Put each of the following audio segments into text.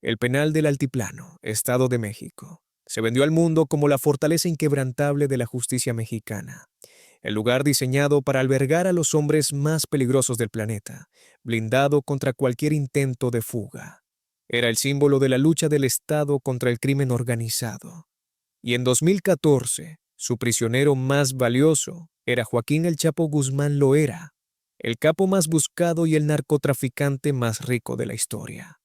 El Penal del Altiplano, Estado de México, se vendió al mundo como la fortaleza inquebrantable de la justicia mexicana, el lugar diseñado para albergar a los hombres más peligrosos del planeta, blindado contra cualquier intento de fuga. Era el símbolo de la lucha del Estado contra el crimen organizado. Y en 2014, su prisionero más valioso era Joaquín El Chapo Guzmán Loera, el capo más buscado y el narcotraficante más rico de la historia.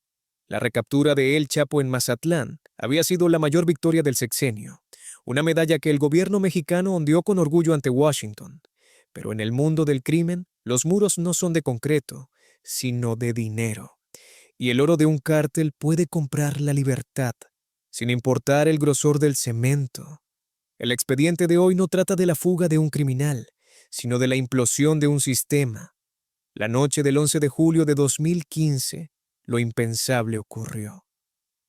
La recaptura de El Chapo en Mazatlán había sido la mayor victoria del sexenio, una medalla que el gobierno mexicano ondeó con orgullo ante Washington. Pero en el mundo del crimen, los muros no son de concreto, sino de dinero. Y el oro de un cártel puede comprar la libertad, sin importar el grosor del cemento. El expediente de hoy no trata de la fuga de un criminal, sino de la implosión de un sistema. La noche del 11 de julio de 2015, lo impensable ocurrió.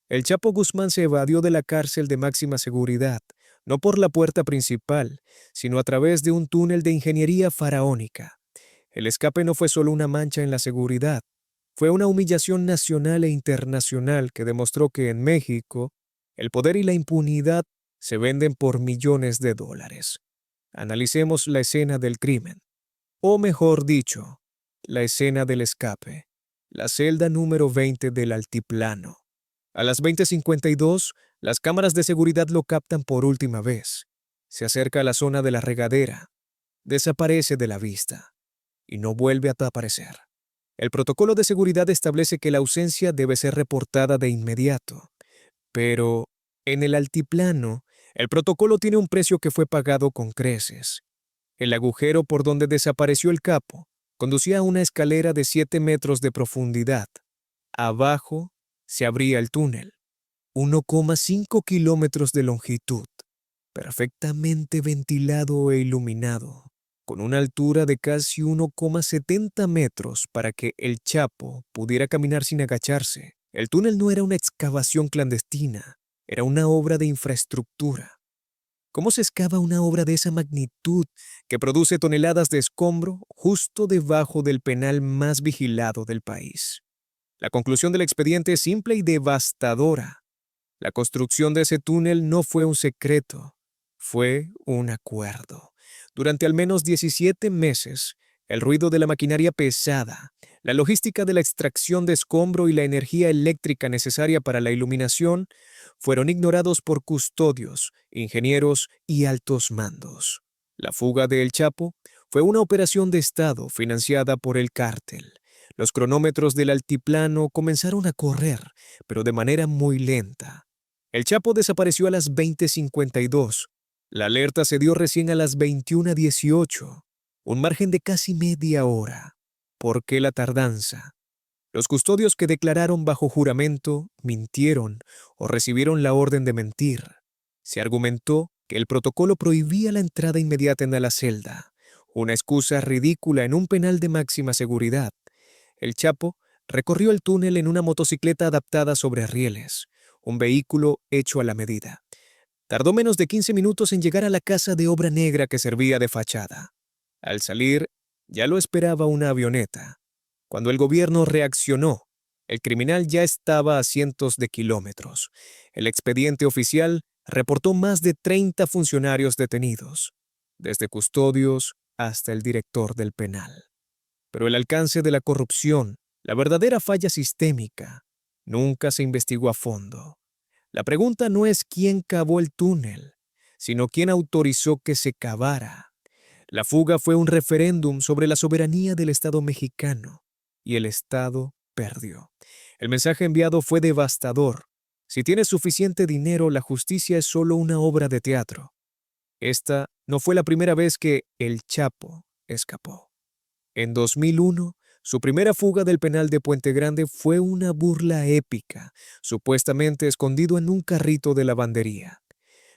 El Chapo Guzmán se evadió de la cárcel de máxima seguridad, no por la puerta principal, sino a través de un túnel de ingeniería faraónica. El escape no fue solo una mancha en la seguridad, fue una humillación nacional e internacional que demostró que en México el poder y la impunidad se venden por millones de dólares. Analicemos la escena del crimen, o mejor dicho, la escena del escape, la celda número 20 del Altiplano. A las 20:52, las cámaras de seguridad lo captan por última vez. Se acerca a la zona de la regadera, desaparece de la vista y no vuelve a aparecer. El protocolo de seguridad establece que la ausencia debe ser reportada de inmediato, pero en el Altiplano, el protocolo tiene un precio que fue pagado con creces. El agujero por donde desapareció el capo conducía a una escalera de 7 metros de profundidad. Abajo se abría el túnel, 1,5 kilómetros de longitud, perfectamente ventilado e iluminado, con una altura de casi 1,70 metros para que el Chapo pudiera caminar sin agacharse. El túnel no era una excavación clandestina, era una obra de infraestructura. ¿Cómo se excava una obra de esa magnitud que produce toneladas de escombro justo debajo del penal más vigilado del país? La conclusión del expediente es simple y devastadora. La construcción de ese túnel no fue un secreto, fue un acuerdo. Durante al menos 17 meses, el ruido de la maquinaria pesada, la logística de la extracción de escombro y la energía eléctrica necesaria para la iluminación fueron ignorados por custodios, ingenieros y altos mandos. La fuga de El Chapo fue una operación de Estado financiada por el cártel. Los cronómetros del altiplano comenzaron a correr, pero de manera muy lenta. El Chapo desapareció a las 20:52. La alerta se dio recién a las 21:18, un margen de casi media hora. ¿Por qué la tardanza? Los custodios que declararon bajo juramento mintieron o recibieron la orden de mentir. Se argumentó que el protocolo prohibía la entrada inmediata en la celda, una excusa ridícula en un penal de máxima seguridad. El Chapo recorrió el túnel en una motocicleta adaptada sobre rieles, un vehículo hecho a la medida. Tardó menos de 15 minutos en llegar a la casa de obra negra que servía de fachada. Al salir, ya lo esperaba una avioneta. Cuando el gobierno reaccionó, el criminal ya estaba a cientos de kilómetros. El expediente oficial reportó más de 30 funcionarios detenidos, desde custodios hasta el director del penal. Pero el alcance de la corrupción, la verdadera falla sistémica, nunca se investigó a fondo. La pregunta no es quién cavó el túnel, sino quién autorizó que se cavara. La fuga fue un referéndum sobre la soberanía del Estado mexicano, y el Estado perdió. El mensaje enviado fue devastador. Si tienes suficiente dinero, la justicia es solo una obra de teatro. Esta no fue la primera vez que El Chapo escapó. En 2001, su primera fuga del penal de Puente Grande fue una burla épica, supuestamente escondido en un carrito de lavandería.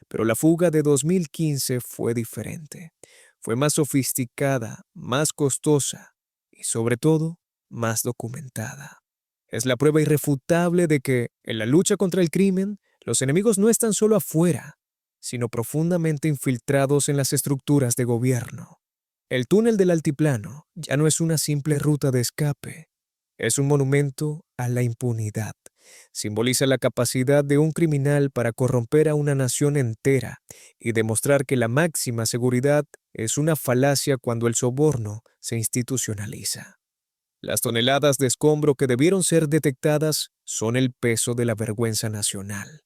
Pero la fuga de 2015 fue diferente. Fue más sofisticada, más costosa y, sobre todo, más documentada. Es la prueba irrefutable de que, en la lucha contra el crimen, los enemigos no están solo afuera, sino profundamente infiltrados en las estructuras de gobierno. El túnel del altiplano ya no es una simple ruta de escape, es un monumento a la impunidad, Simboliza la capacidad de un criminal para corromper a una nación entera y demostrar que la máxima seguridad es una falacia cuando el soborno se institucionaliza. Las toneladas de escombro que debieron ser detectadas son el peso de la vergüenza nacional.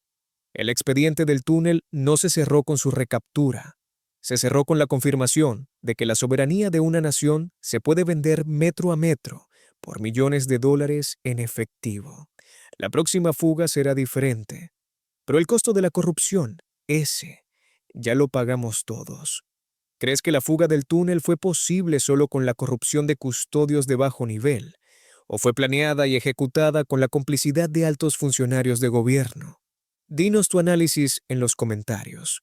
El expediente del túnel no se cerró con su recaptura. Se cerró con la confirmación de que la soberanía de una nación se puede vender metro a metro por millones de dólares en efectivo. La próxima fuga será diferente, pero el costo de la corrupción, ese, ya lo pagamos todos. ¿Crees que la fuga del túnel fue posible solo con la corrupción de custodios de bajo nivel? ¿O fue planeada y ejecutada con la complicidad de altos funcionarios de gobierno? Dinos tu análisis en los comentarios.